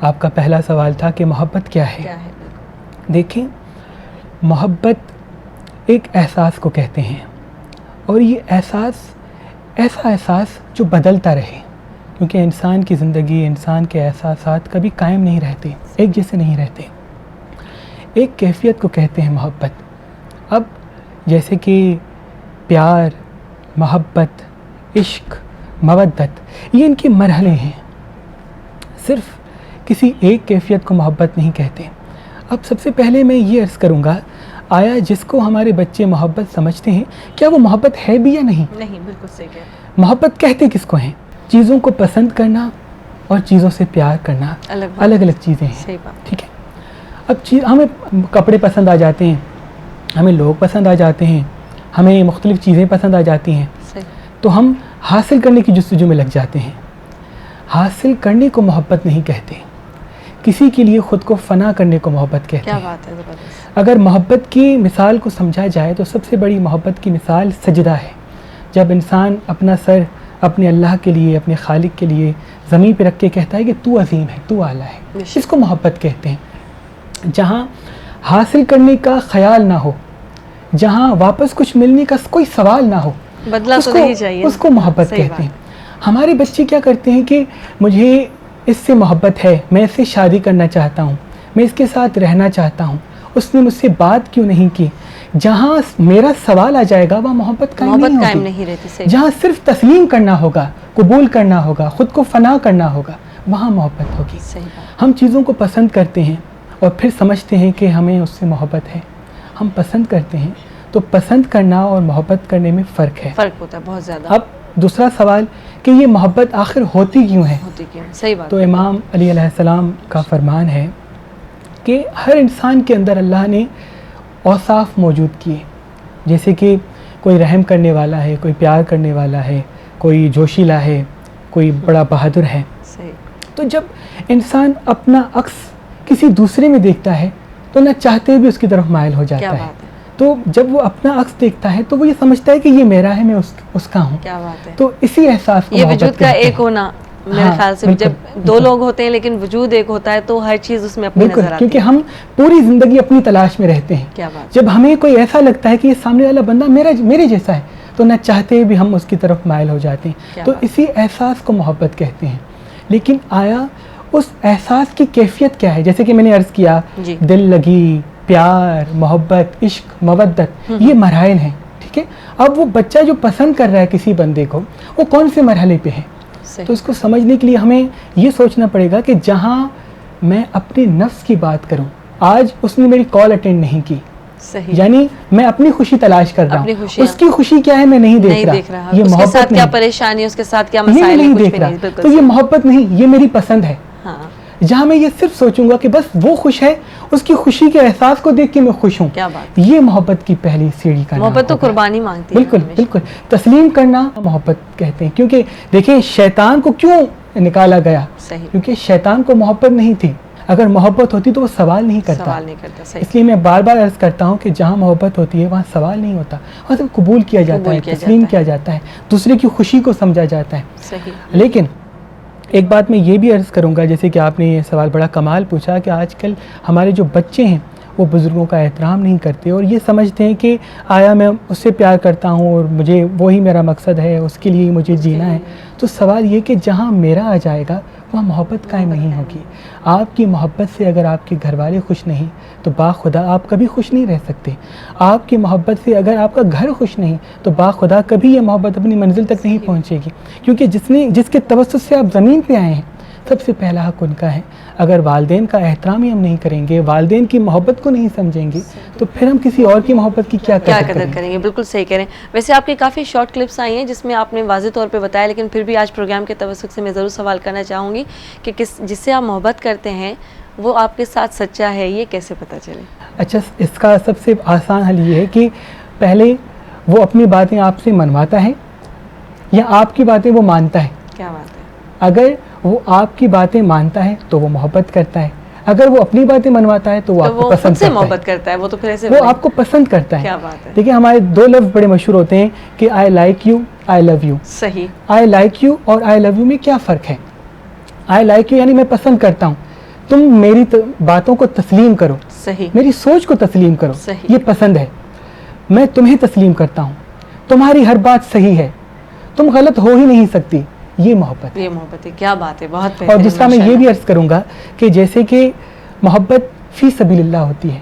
آپ کا پہلا سوال تھا کہ محبت کیا ہے. کیا ہے؟ دیکھیں، محبت ایک احساس کو کہتے ہیں، اور یہ احساس ایسا احساس جو بدلتا رہے، کیونکہ انسان کی زندگی، انسان کے احساسات کبھی قائم نہیں رہتے، ایک جیسے نہیں رہتے. ایک کیفیت کو کہتے ہیں محبت. اب جیسے کہ پیار، محبت، عشق، مودت، یہ ان کے مرحلے ہیں. صرف کسی ایک کیفیت کو محبت نہیں کہتے. اب سب سے پہلے میں یہ عرض کروں گا، آیا جس کو ہمارے بچے محبت سمجھتے ہیں، کیا وہ محبت ہے بھی یا نہیں؟ نہیں، بالکل صحیح کہہ رہے ہیں. محبت کہتے کس کو ہیں؟ چیزوں کو پسند کرنا اور چیزوں سے پیار کرنا الگ الگ الگ چیزیں ہیں. صحیح بات. ٹھیک ہے. اب ہمیں کپڑے پسند آ جاتے ہیں، ہمیں لوگ پسند آ جاتے ہیں، ہمیں مختلف چیزیں پسند آ جاتی ہیں، صحیح. تو ہم حاصل کرنے کی جستجو میں لگ جاتے ہیں. حاصل کرنے کو محبت نہیں کہتے. کسی کے لیے خود کو فنا کرنے کو محبت کہتے کیا ہیں. بات ہے، زبردست. اگر محبت کی مثال کو سمجھا جائے تو سب سے بڑی محبت کی مثال سجدہ ہے. جب انسان اپنا سر اپنے اللہ کے لیے، اپنے خالق کے لیے زمین پہ رکھ کے کہتا ہے کہ تو عظیم ہے، تو اعلیٰ ہے، اس کو محبت کہتے ہیں. جہاں حاصل کرنے کا خیال نہ ہو، جہاں واپس کچھ ملنے کا کوئی سوال نہ ہو، بدلا تو نہیں چاہیے، اس کو محبت صحیح کہتے ہیں. بات. ہمارے بچے کیا کرتے ہیں کہ مجھے اس سے محبت ہے، میں اس سے شادی کرنا چاہتا ہوں، میں اس کے ساتھ رہنا چاہتا ہوں، اس نے مجھ سے بات کیوں نہیں کی. جہاں میرا سوال آ جائے گا وہاں محبت قائم نہیں رہتی. صحیح. جہاں صرف تسلیم کرنا ہوگا، قبول کرنا ہوگا، خود کو فنا کرنا ہوگا، وہاں محبت ہوگی. صحیح بات. ہم چیزوں کو پسند کرتے ہیں اور پھر سمجھتے ہیں کہ ہمیں اس سے محبت ہے. ہم پسند کرتے ہیں تو پسند کرنا اور محبت کرنے میں فرق ہے. فرق ہوتا ہے بہت زیادہ. اب دوسرا سوال کہ یہ محبت آخر ہوتی کیوں ہے؟ ہوتی کیوں؟ صحیح بات. تو امام علی علیہ السلام کا فرمان ہے کہ ہر انسان کے اندر اللہ نے اوصاف موجود کیے. جیسے کہ کوئی رحم کرنے والا ہے، کوئی پیار کرنے والا ہے، کوئی جوشیلا ہے، کوئی بڑا بہادر ہے. صحیح. تو جب انسان اپنا عکس کسی دوسرے میں دیکھتا ہے تو نہ چاہتے بھی اس کی طرف مائل ہو کیا جاتا ہے. بات ہے. تو جب وہ اپنا عکس دیکھتا ہے تو وہ یہ سمجھتا ہے کہ یہ میرا ہے، میں اس کا ہوں. کیا بات ہے. تو اسی احساس کو یہ محبت وجود کا کہتے ہیں. ایک ہونا میرے ہاں، خیال سے بالکل. جب دو لوگ ہوتے ہیں لیکن وجود ایک ہوتا ہے تو ہر چیز اس میں اپنی بالکل، نظر آتی کیونکہ ہے. ہم پوری زندگی اپنی تلاش میں رہتے ہیں. کیا بات. جب ہمیں کوئی ایسا لگتا ہے کہ یہ سامنے والا بندہ میرے جیسا ہے تو نہ چاہتے بھی ہم اس کی طرف مائل ہو جاتے ہیں. تو اسی احساس کو محبت کہتے ہیں. لیکن آیا اس احساس کی کیفیت کیا ہے؟ جیسے کہ میں نے عرض کیا، جی. دل لگی، پیار، محبت، عشق، مودت، یہ مراحل ہیں. ٹھیک ہے. اب وہ بچہ جو پسند کر رہا ہے کسی بندے کو، وہ کون سے مرحلے پہ ہے؟ تو اس کو سمجھنے کے لیے ہمیں یہ سوچنا پڑے گا کہ جہاں میں اپنے نفس کی بات کروں، آج اس نے میری کال اٹینڈ نہیں کی، صحیح. یعنی میں اپنی خوشی تلاش کر رہا ہوں، اس کی خوشی کیا ہے میں نہیں دیکھ رہا. یہ اس کے محبت ساتھ کیا نہیں. پریشانی، اس کے ساتھ کیا مسائل نہیں ہیں، دیکھ رہا. تو یہ محبت نہیں، یہ میری پسند ہے. ہاں. جہاں میں یہ صرف سوچوں گا کہ بس وہ خوش ہے، اس کی خوشی کے احساس کو دیکھ کے میں خوش ہوں. کیا بات. یہ محبت کی پہلی سیڑھی کا نام. محبت تو قربانی مانگتی ہے. بالکل بالکل. تسلیم کرنا محبت کہتے ہیں. کیونکہ دیکھیں شیطان کو کیوں نکالا گیا؟ صحیح. کیونکہ شیطان کو محبت نہیں تھی. اگر محبت ہوتی تو وہ سوال نہیں کرتا. اس لیے میں بار بار عرض کرتا ہوں کہ جہاں محبت ہوتی ہے وہاں سوال نہیں ہوتا، وہاں صرف قبول کیا جاتا ہے، تسلیم کیا جاتا ہے، دوسرے کی خوشی کو سمجھا جاتا ہے. صحیح. لیکن ایک بات میں یہ بھی عرض کروں گا، جیسے کہ آپ نے یہ سوال بڑا کمال پوچھا کہ آج کل ہمارے جو بچے ہیں وہ بزرگوں کا احترام نہیں کرتے اور یہ سمجھتے ہیں کہ آیا میں اس سے پیار کرتا ہوں اور مجھے وہی میرا مقصد ہے، اس کے لیے مجھے جینا ہے. تو سوال یہ کہ جہاں میرا آ جائے گا وہاں محبت قائم نہیں ہوگی. آپ کی محبت سے اگر آپ کے گھر والے خوش نہیں تو باخدا آپ کبھی خوش نہیں رہ سکتے. آپ کی محبت سے اگر آپ کا گھر خوش نہیں تو باخدا کبھی یہ محبت اپنی منزل تک نہیں پہنچے گی. کیونکہ جس کے توسط سے آپ زمین پہ آئے ہیں سب سے پہلا حق ان کا ہے. اگر والدین کا احترام ہی ہم نہیں کریں گے، والدین کی محبت کو نہیں سمجھیں گے تو پھر ہم کسی اور کی محبت کی کیا قدر کریں گے. بالکل صحیح کہہ رہے ہیں. ویسے آپ کی کافی شارٹ کلپس آئی ہیں جس میں آپ نے واضح طور پہ بتایا، لیکن پھر بھی آج پروگرام کے توسط سے میں ضرور سوال کرنا چاہوں گی کہ جس سے آپ محبت کرتے ہیں وہ آپ کے ساتھ سچا ہے، یہ کیسے پتہ چلے؟ اچھا، اس کا سب سے آسان حل یہ ہے کہ پہلے وہ اپنی باتیں آپ سے منواتا ہے یا آپ کی باتیں وہ مانتا ہے. کیا بات ہے. اگر وہ آپ کی باتیں مانتا ہے تو وہ محبت کرتا ہے، اگر وہ اپنی باتیں منواتا ہے تو وہ آپ کو پسند کرتا ہے. محبت کرتا ہے وہ تو پھر ایسے وہ آپ کو پسند کرتا ہے. کیا بات ہے. دیکھیں ہمارے دو لفظ بڑے مشہور ہوتے ہیں کہ I like you, I love you. صحیح. آئی لائک یو اور آئی لو یو میں کیا فرق ہے؟ آئی لائک یو یعنی میں پسند کرتا ہوں، تم میری باتوں کو تسلیم کرو, صحیح, میری سوچ کو تسلیم کرو, صحیح. یہ پسند ہے, میں تمہیں تسلیم کرتا ہوں, تمہاری ہر بات صحیح ہے, تم غلط ہو ہی نہیں سکتی, یہ محبت ہے. یہ محبت ہے, کیا بات ہے, بہت اور بہترین. دوسرا میں یہ بھی عرض کروں گا کہ جیسے کہ محبت فی سبیل اللہ ہوتی ہے,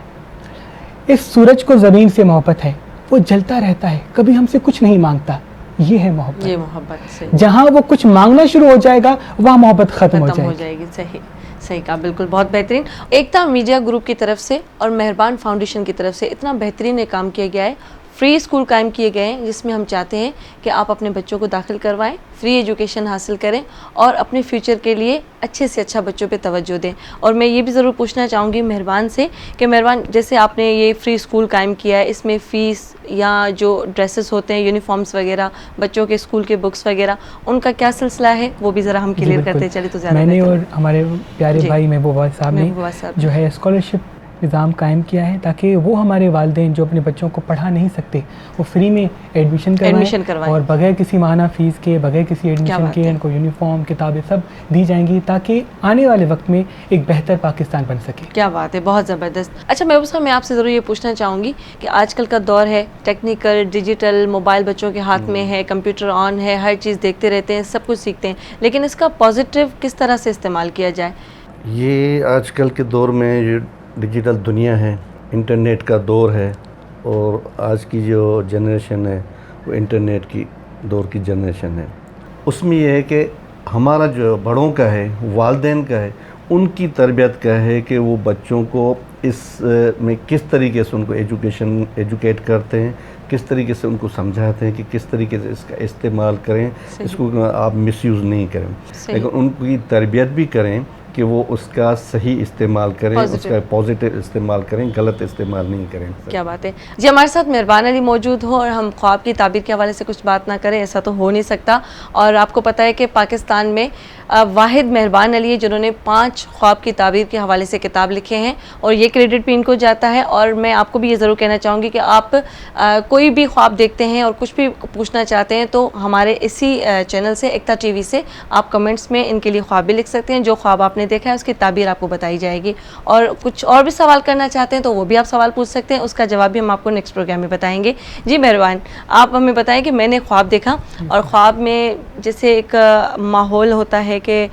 اس سورج کو زمین سے محبت ہے, وہ جلتا رہتا ہے, کبھی ہم سے کچھ نہیں مانگتا, یہ ہے محبت. یہ محبت سے جہاں وہ کچھ مانگنا شروع ہو جائے گا وہاں محبت ختم ہو جائے گی. صحیح, صحیح کہا, بالکل, بہت بہترین. ایکتا میڈیا گروپ کی طرف سے اور مہربان فاؤنڈیشن کی طرف سے اتنا بہترین یہ کام کیا گیا ہے. فری اسکول قائم کیے گئے ہیں جس میں ہم چاہتے ہیں کہ آپ اپنے بچوں کو داخل کروائیں, فری ایجوکیشن حاصل کریں اور اپنے فیوچر کے لیے اچھے سے اچھا بچوں پہ توجہ دیں. اور میں یہ بھی ضرور پوچھنا چاہوں گی مہربان سے کہ مہربان, جیسے آپ نے یہ فری اسکول قائم کیا ہے, اس میں فیس یا جو ڈریسز ہوتے ہیں, یونیفارمس وغیرہ, بچوں کے اسکول کے بکس وغیرہ, ان کا کیا سلسلہ ہے, وہ بھی ذرا ہم کلیئر کرتے چلے تو زیادہ میں نے بہتر. اور ہمارے پیارے بھائی محبوب صاحب نے جو ہے اسکالرشپ نظام قائم کیا ہے تاکہ وہ ہمارے والدین جو اپنے بچوں کو پڑھا نہیں سکتے وہ فری میں ایڈمیشن کروائیں اور بغیر کسی ماہانہ فیس کے, بغیر کسی ایڈمیشن کے ان کو یونیفارم, کتابیں سب دی جائیں گی تاکہ آنے والے وقت میں ایک بہتر پاکستان بن سکے. کیا بات ہے, بہت زبردست. اچھا محبوب صاحب, میں آپ سے ضرور یہ پوچھنا چاہوں گی کہ آج کل کا دور ہے ٹیکنیکل, ڈیجیٹل, موبائل بچوں کے ہاتھ میں ہے, کمپیوٹر آن ہے, ہر چیز دیکھتے رہتے ہیں, سب کچھ سیکھتے ہیں, لیکن اس کا پازیٹیو کس طرح سے استعمال کیا جائے؟ یہ آج کل کے دور میں جو ڈیجیٹل دنیا ہے, انٹرنیٹ کا دور ہے, اور آج کی جو جنریشن ہے وہ انٹرنیٹ کی دور کی جنریشن ہے. اس میں یہ ہے کہ ہمارا جو بڑوں کا ہے, والدین کا ہے, ان کی تربیت کا ہے کہ وہ بچوں کو اس میں کس طریقے سے ان کو ایجوکیٹ کرتے ہیں, کس طریقے سے ان کو سمجھاتے ہیں کہ کس طریقے سے اس کا استعمال کریں, اس کو آپ مس یوز نہیں کریں, لیکن ان کی تربیت بھی کریں کہ وہ اس کا صحیح استعمال کریں, اس کا پازیٹیو استعمال کریں, غلط استعمال نہیں کریں. کیا بات ہے. جی, ہمارے ساتھ مہربان علی موجود ہو اور ہم خواب کی تعبیر کے حوالے سے کچھ بات نہ کریں, ایسا تو ہو نہیں سکتا. اور آپ کو پتہ ہے کہ پاکستان میں واحد مہربان علی ہے جنہوں نے 5 خواب کی تعبیر کے حوالے سے کتاب لکھے ہیں, اور یہ کریڈٹ بھی ان کو جاتا ہے. اور میں آپ کو بھی یہ ضرور کہنا چاہوں گی کہ آپ کوئی بھی خواب دیکھتے ہیں اور کچھ بھی پوچھنا چاہتے ہیں تو ہمارے اسی چینل سے, ایکتا ٹی وی سے, آپ کمنٹس میں ان کے لیے خواب بھی لکھ سکتے ہیں. جو خواب آپ نے دیکھا ہے اس کی تعبیر آپ کو بتائی جائے گی, اور کچھ اور بھی سوال کرنا چاہتے ہیں تو وہ بھی آپ سوال پوچھ سکتے ہیں, اس کا جواب بھی ہم آپ کو نیکسٹ پروگرام میں بتائیں گے. جی مہربان, آپ ہمیں بتائیں کہ میں نے خواب دیکھا, اور خواب میں جیسے ایک ماحول ہوتا ہے کہ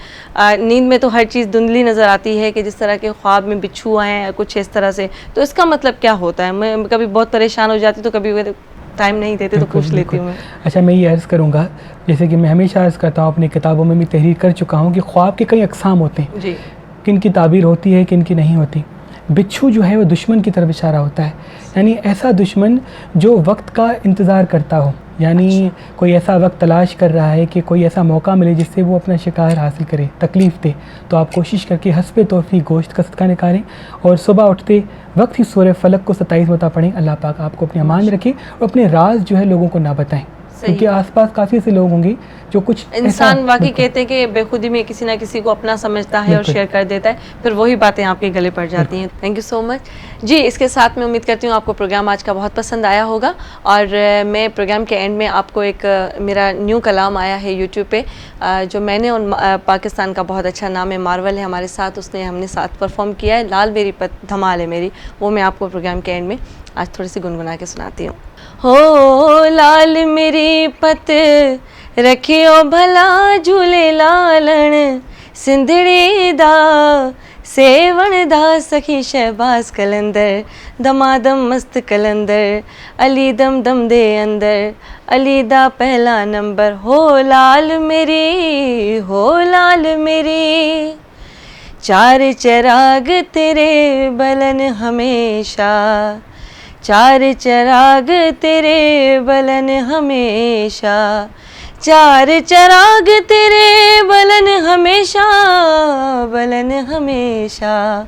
نیند میں تو ہر چیز دھندلی نظر آتی ہے, کہ جس طرح کے خواب میں بچھو آئے ہیں کچھ اس طرح سے, تو اس کا مطلب کیا ہوتا ہے؟ میں کبھی بہت پریشان ہو جاتی تو کبھی ٹائم نہیں دیتے تو پوچھ لیتی ہوں. اچھا, میں یہ عرض کروں گا جیسے کہ میں ہمیشہ عرض کرتا ہوں, اپنی کتابوں میں بھی تحریر کر چکا ہوں کہ خواب کے کئی اقسام ہوتے ہیں. جی, کن کی تعبیر ہوتی ہے, کن کی نہیں ہوتی. بچھو جو ہے وہ دشمن کی طرف اشارہ ہوتا ہے, یعنی ایسا دشمن جو وقت کا انتظار کرتا ہو, یعنی کوئی ایسا وقت تلاش کر رہا ہے کہ کوئی ایسا موقع ملے جس سے وہ اپنا شکار حاصل کرے, تکلیف دے. تو آپ کوشش کر کے حسب توفیق گوشت کا صدقہ نکالیں, اور صبح اٹھتے وقت ہی سورہ فلق کو 27 مرتبہ پڑھیں. اللہ پاک آپ کو اپنے امان میں رکھے اور اپنے راز جو ہے لوگوں کو نہ بتائیں, کیونکہ آس پاس کافی سے لوگ ہوں گے جو کچھ انسان واقعی کہتے ہیں کہ بے خودی میں کسی نہ کسی کو اپنا سمجھتا ہے اور شیئر کر دیتا ہے, پھر وہی باتیں آپ کے گلے پڑ جاتی ہیں. تھینک یو سو مچ. جی, اس کے ساتھ میں امید کرتی ہوں آپ کو پروگرام آج کا بہت پسند آیا ہوگا, اور میں پروگرام کے اینڈ میں آپ کو ایک میرا نیو کلام آیا ہے یوٹیوب پہ, جو میں نے, پاکستان کا بہت اچھا نام ہے, مارول ہے ہمارے ساتھ, اس نے ہم نے ساتھ پرفارم کیا ہے, لال میری پت دھمال ہے میری, وہ میں آپ کو پروگرام کے اینڈ میں آج تھوڑی سی گنگنا کے سناتی ہوں. ہو لال میری پت رکھیو بھلا جھولے لالن, سندھڑی دا سیون دا سخی شہباز کلندر, دمادم مست کلندر, علی دم دم دے اندر, علی دا پہلا نمبر. ہو لال میری, ہو لال میری, چار چراغ تیرے بلن ہمیشہ, چار چراغ تیرے بلن ہمیشہ, چار چراغ تیرے بلن ہمیشہ, بلن ہمیشہ.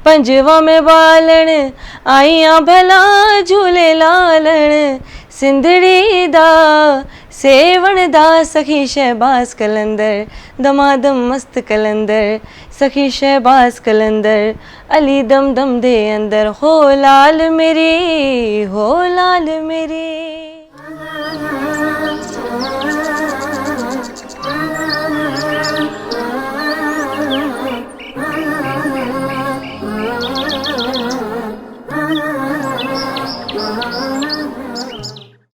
پنجواں میں بالن آئیاں بھلا جھولے لالن, سندھڑی دا سیون دا سخی شہباز کلندر, دمادم مست کلندر, سخی شہباز کلندر, علی دم دم دے اندر. ہو لال میری, ہو لال میری.